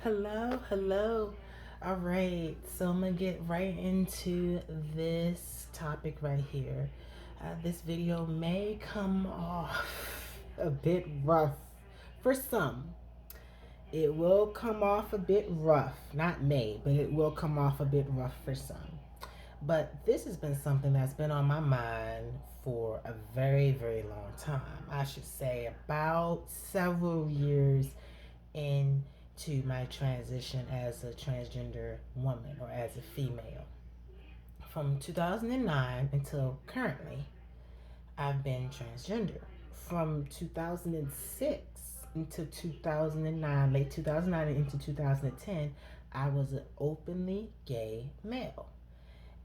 Hello, hello. All right, so I'm gonna get right into this topic right here. This video may come off a bit rough for some. It will come off a bit rough. Not may, but it will come off a bit rough for some. But this has been something that's been on my mind for a very, very long time. I should say about several years into my transition as a transgender woman or as a female. From 2009 until currently, I've been transgender. From 2006 into 2009, late 2009 into 2010, I was an openly gay male.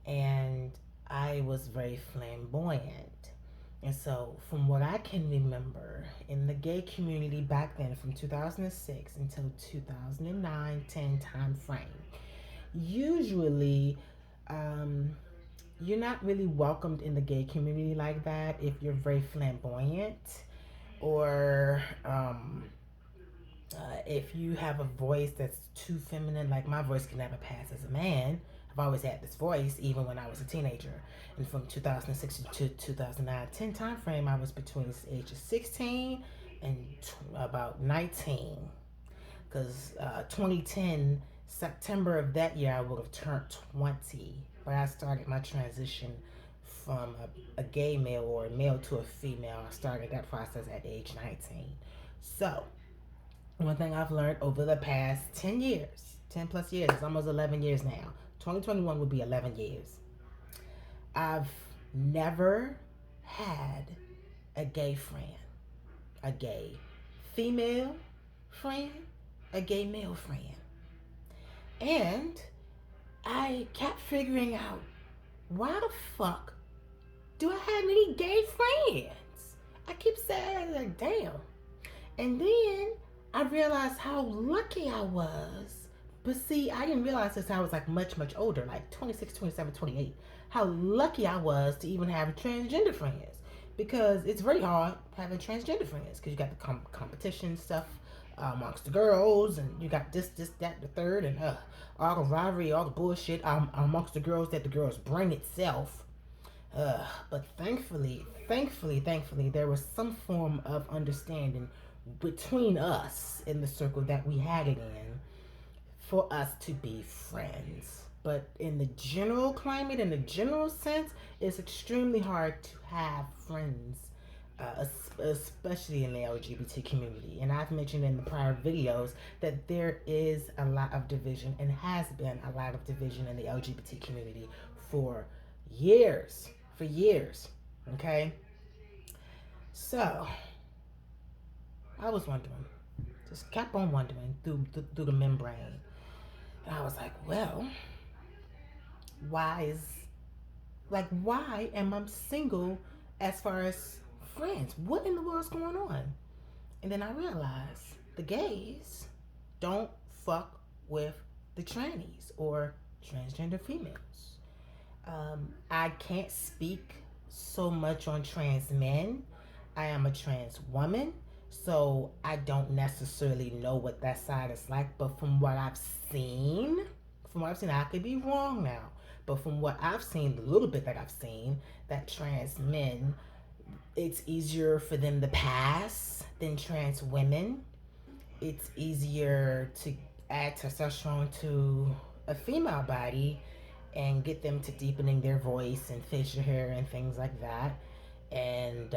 And I was very flamboyant. And so, from what I can remember in the gay community back then, from 2006 until 2009 10 time frame, usually um, you're not really welcomed in the gay community like that if you're very flamboyant or if you have a voice that's too feminine. Like my voice can never pass as a man. I've always had this voice even when I was a teenager. And from 2006 to 2009 10 time frame, I was between the age of 16 and about 19. Because 2010, September of that year, I would have turned 20. But I started my transition from a gay male or a male to a female. I started that process at age 19. So, one thing I've learned over the past 10 years, 10 plus years, it's almost 11 years now. 2021 would be 11 years. I've never had a gay friend, a gay female friend, a gay male friend. And I kept figuring out, why the fuck do I have any gay friends? I keep saying, like, damn. And then I realized how lucky I was. But see, I didn't realize this I was like much, much older, like 26, 27, 28. How lucky I was to even have transgender friends. Because it's very hard having transgender friends. Because you got the competition stuff amongst the girls. And you got this, that, the third. And all the rivalry, all the bullshit amongst the girls that the girls bring itself. But thankfully, there was some form of understanding between us in the circle that we had it in for us to be friends. But in the general climate, in the general sense, it's extremely hard to have friends, especially in the LGBT community. And I've mentioned in the prior videos that there is a lot of division and has been a lot of division in the LGBT community for years. For years. Okay? So, I was wondering, just kept on wondering through the membrane. And I was like, well, why am I single as far as friends? What in the world's going on? And then I realized the gays don't fuck with the trannies or transgender females. I can't speak so much on trans men. I am a trans woman, so I don't necessarily know what that side is like. But from what I've seen, I could be wrong now. But from what I've seen, the little bit that I've seen, that trans men, it's easier for them to pass than trans women. It's easier to add testosterone to a female body and get them to deepening their voice and facial hair and things like that. And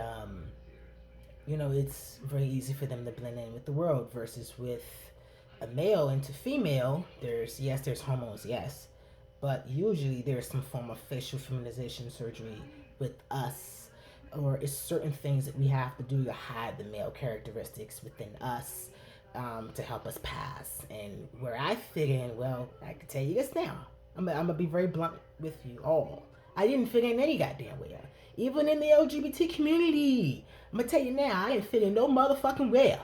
it's very easy for them to blend in with the world versus with a male into female. There's hormones, yes, but usually there's some form of facial feminization surgery with us, or it's certain things that we have to do to hide the male characteristics within us, to help us pass. And where I fit in, well, I can tell you this now. I'm gonna be very blunt with you all. I didn't fit in any goddamn where. Even in the LGBT community. I'm gonna tell you now, I didn't fit in no motherfucking where.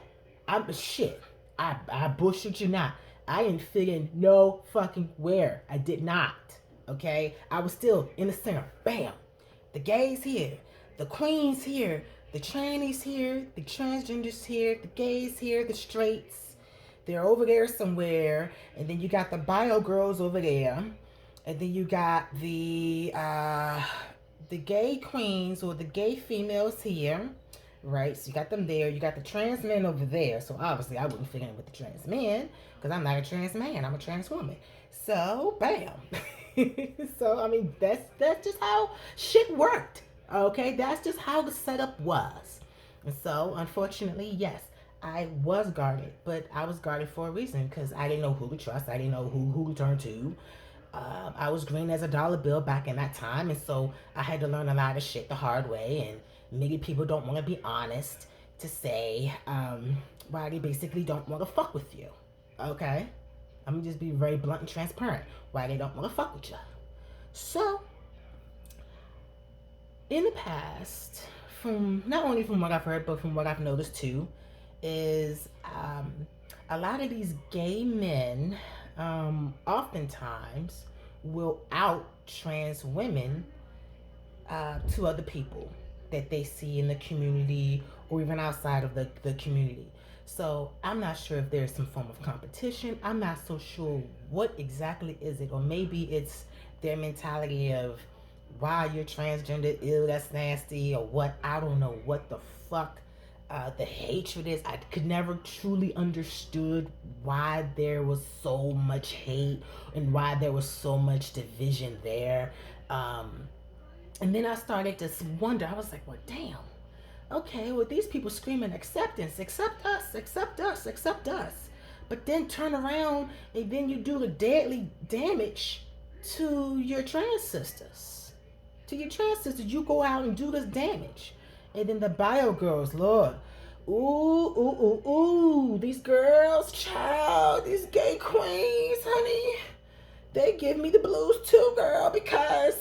I'm shit. I bullshit you not. I didn't fit in no fucking where. I did not. Okay? I was still in the center. Bam. The gays here. The queens here. The trannies here. The transgenders here. The gays here. The straights. they're over there somewhere, and then you got the bio girls over there, and then you got the gay queens or the gay females here, right? So you got them there. You got the trans men over there. So obviously I wouldn't fit in with the trans men because I'm not a trans man. I'm a trans woman. So bam. So I mean that's just how shit worked. Okay, that's just how the setup was. And so unfortunately, yes, I was guarded, but I was guarded for a reason because I didn't know who to trust. I didn't know who to turn to. I was green as a dollar bill back in that time, and so I had to learn a lot of shit the hard way. And many people don't want to be honest to say why they basically don't want to fuck with you. Okay, I'm gonna just be very blunt and transparent. Why they don't want to fuck with you. So, in the past, from not only from what I've heard, but from what I've noticed too, is a lot of these gay men oftentimes will out trans women to other people that they see in the community or even outside of the community. So I'm not sure if there's some form of competition. I'm not so sure what exactly is it, or maybe it's their mentality of why you're transgender, ew, that's nasty, or what. I don't know what the fuck the hatred is. I could never truly understood why there was so much hate and why there was so much division there. And then I started to wonder. I was like, well, damn. Okay, well, these people screaming acceptance, accept us, accept us, accept us. But then turn around and then you do the deadly damage to your trans sisters. To your trans sisters, you go out and do this damage. And then the bio girls, Lord. Ooh, ooh, ooh, ooh. These girls, child, these gay queens, honey. They give me the blues too, girl, because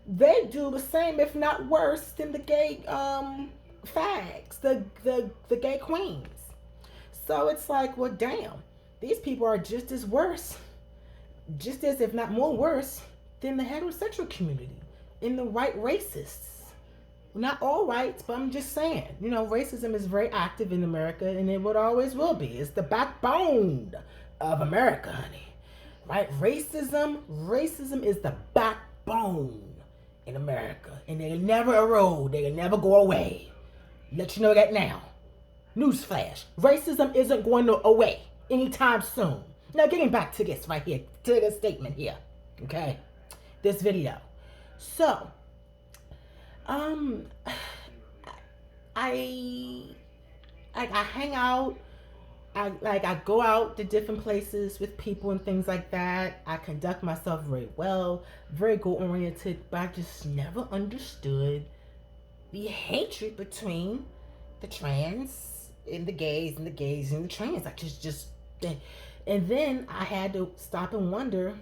they do the same, if not worse, than the gay fags, the gay queens. So it's like, well, damn, these people are just as worse, just as if not more worse than the heterosexual community in the white racists. Not all whites, but I'm just saying, racism is very active in America, and it would always will be. It's the backbone of America, honey. Right? Racism is the backbone in America, and they'll never erode. They'll never go away. Let you know that now. Newsflash: racism isn't going away anytime soon. Now, getting back to this right here, to this statement here, okay? This video. So, I hang out. I go out to different places with people and things like that. I conduct myself very well, very goal oriented, but I just never understood the hatred between the trans and the gays and the gays and the trans. I just and then I had to stop and wonder.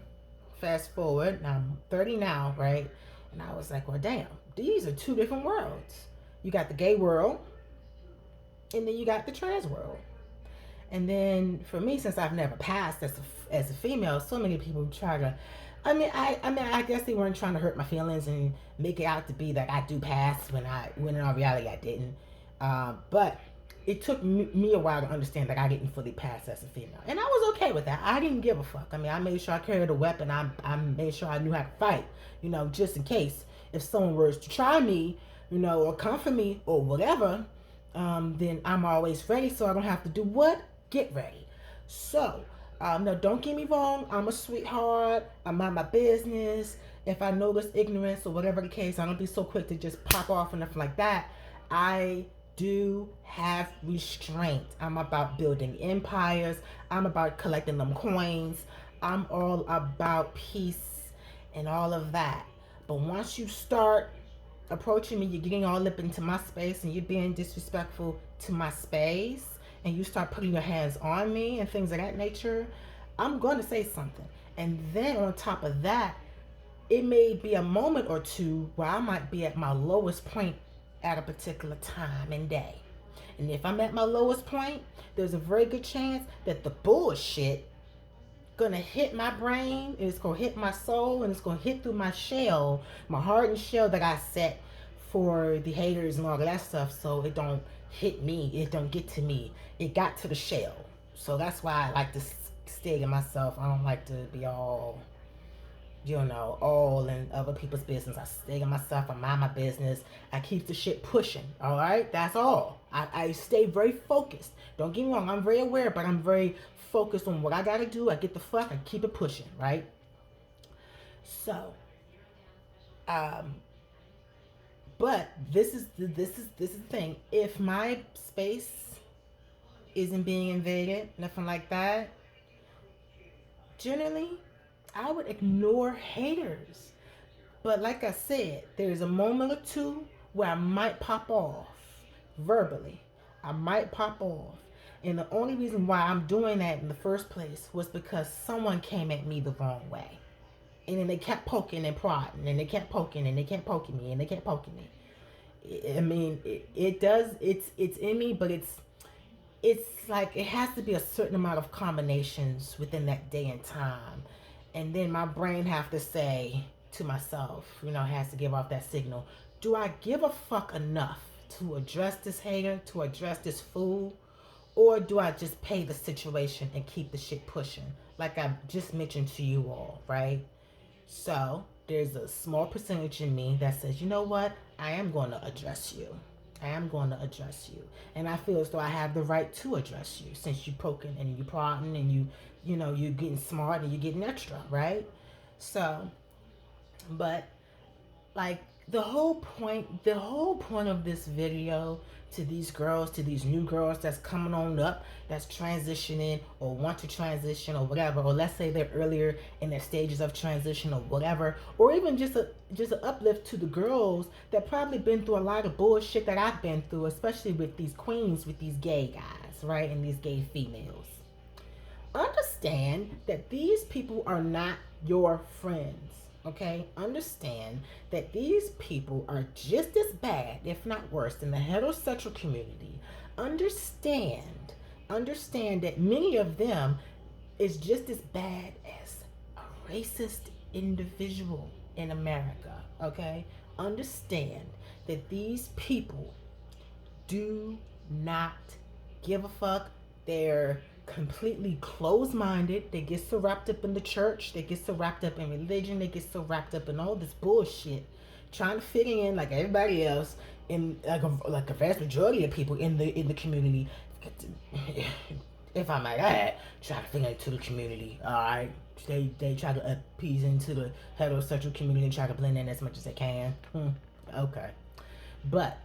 Fast forward, now I'm 30 now, right? And I was like, well, damn, these are two different worlds. You got the gay world, and then you got the trans world. And then for me, since I've never passed as a female, so many people try to. I guess they weren't trying to hurt my feelings and make it out to be that I do pass when in all reality I didn't. But it took me a while to understand that I didn't fully pass as a female, and I was okay with that. I didn't give a fuck. I made sure I carried a weapon. I made sure I knew how to fight. Just in case if someone were to try me, or come for me or whatever, then I'm always ready. So I don't have to do what? Get ready. So, now don't get me wrong. I'm a sweetheart. I mind my business. If I notice ignorance or whatever the case, I don't be so quick to just pop off and nothing like that. I do have restraint. I'm about building empires. I'm about collecting them coins. I'm all about peace and all of that. But once you start approaching me, you're getting all up into my space and you're being disrespectful to my space, and you start putting your hands on me and things of that nature, I'm going to say something. And then on top of that, it may be a moment or two where I might be at my lowest point at a particular time and day. And if I'm at my lowest point, there's a very good chance that the bullshit gonna hit my brain, and it's gonna hit my soul, and it's gonna hit through my shell, my hardened shell that I set for the haters and all of that stuff, so it don't hit me, it don't get to me. It got to the shell. So that's why I like to stay to myself. I don't like to be all, all in other people's business. I stay to myself. I mind my business. I keep the shit pushing. All right, that's all. I stay very focused. Don't get me wrong. I'm very aware, but I'm very focused on what I gotta do. I get the fuck. I keep it pushing. Right. So, um, but this is the thing. If my space isn't being invaded, nothing like that, generally, I would ignore haters. But like I said, there's a moment or two where I might pop off verbally. I might pop off. And the only reason why I'm doing that in the first place was because someone came at me the wrong way. And then they kept poking and prodding, and they kept poking, and they kept poking me, and they kept poking me. I mean, it does. It's in me, but it's like it has to be a certain amount of combinations within that day and time, and then my brain have to say to myself, has to give off that signal. Do I give a fuck enough to address this hater, to address this fool, or do I just pay the situation and keep the shit pushing, like I just mentioned to you all, right? So there's a small percentage in me that says, you know what? I am going to address you. I am going to address you. And I feel as though I have the right to address you since you poking and you prodding and you're getting smart and you're getting extra, right? So, but like the whole point of this video, to these girls, to these new girls that's coming on up, that's transitioning or want to transition or whatever, or let's say they're earlier in their stages of transition or whatever, or even just an uplift to the girls that probably been through a lot of bullshit that I've been through, especially with these queens, with these gay guys, right, and these gay females. Understand that these people are not your friends. Okay? Understand that these people are just as bad, if not worse, than the heterosexual community. Understand that many of them is just as bad as a racist individual in America. Okay? Understand that these people do not give a fuck. They're completely closed-minded. They get so wrapped up in the church. They get so wrapped up in religion. They get so wrapped up in all this bullshit, trying to fit in like everybody else, in like a vast majority of people in the community. If I might add, try to fit into the community. All right, they try to appease into the heterosexual community and try to blend in as much as they can. Okay, but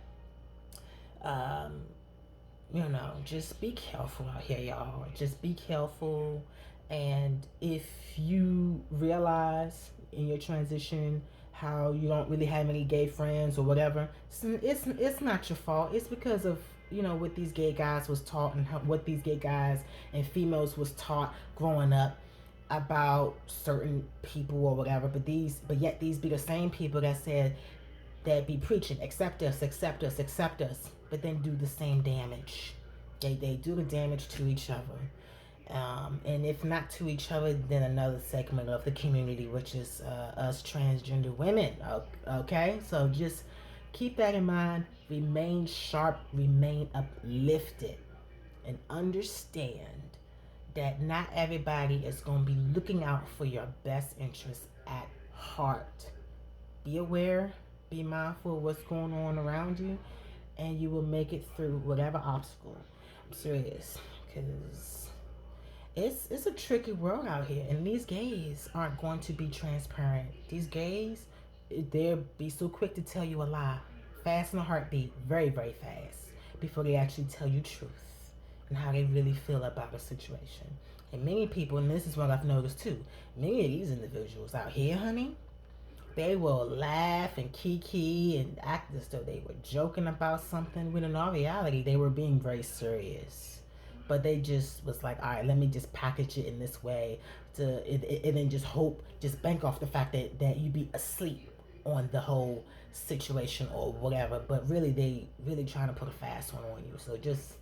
just be careful out here, y'all. Just be careful. And if you realize in your transition how you don't really have any gay friends or whatever, it's not your fault. It's because of what these gay guys was taught and what these gay guys and females was taught growing up about certain people or whatever. But yet these be the same people that said, that be preaching, accept us, accept us, accept us, but then do the same damage. They do the damage to each other. And if not to each other, then another segment of the community, which is us transgender women. Okay? So just keep that in mind. Remain sharp, remain uplifted, and understand that not everybody is going to be looking out for your best interests at heart. Be aware, be mindful of what's going on around you, and you will make it through whatever obstacle. I'm serious, because it's a tricky world out here, and these gays aren't going to be transparent. These gays, they'll be so quick to tell you a lie, fast in a heartbeat, very, very fast, before they actually tell you truth and how they really feel about a situation. And many people, and this is what I've noticed too, many of these individuals out here, honey, they will laugh and kiki and act as though they were joking about something, when in all reality they were being very serious. But they just was like, all right, let me just package it in this way and then just bank off the fact that you be asleep on the whole situation or whatever. But really, they really trying to put a fast one on you. So just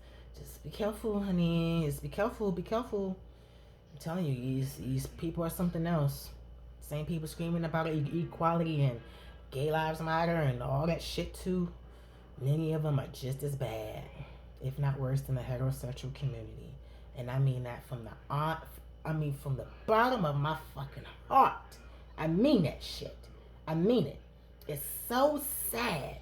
be careful, honey. Just be careful. I'm telling you, these people are something else. Same people screaming about equality and gay lives matter and all that shit too. Many of them are just as bad, if not worse, than the heterosexual community. And I mean that from from the bottom of my fucking heart. I mean that shit. I mean it. It's so sad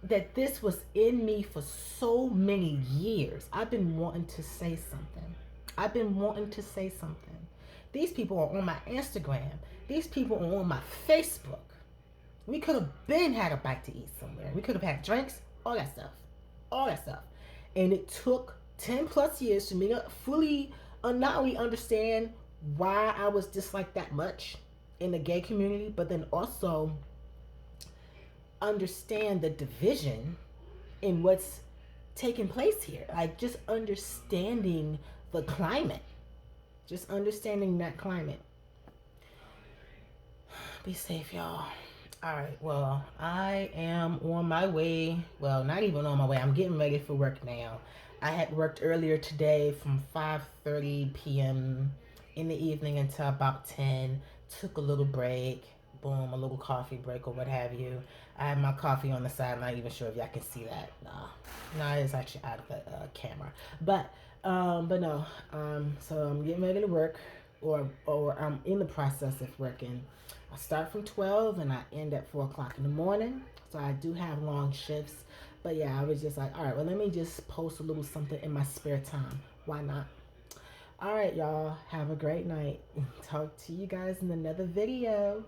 that this was in me for so many years. I've been wanting to say something. I've been wanting to say something. These people are on my Instagram. These people are on my Facebook. We could have been had a bite to eat somewhere. We could have had drinks, all that stuff. All that stuff. And it took 10 plus years for me to fully not only understand why I was disliked that much in the gay community, but then also understand the division in what's taking place here. Like just understanding the climate. Just understanding that climate. Be safe, y'all. All right, well, I am on my way. Well, not even on my way. I'm getting ready for work now. I had worked earlier today from 5:30 p.m. in the evening until about 10. Took a little break. Boom, a little coffee break or what have you. I had my coffee on the side. I'm not even sure if y'all can see that. No, it's actually out of the camera. But no. So I'm getting ready to work, or I'm in the process of working. I start from 12 and I end at 4 o'clock in the morning. So I do have long shifts. But yeah, I was just like, all right, well, let me just post a little something in my spare time. Why not? All right, y'all. Have a great night. Talk to you guys in another video.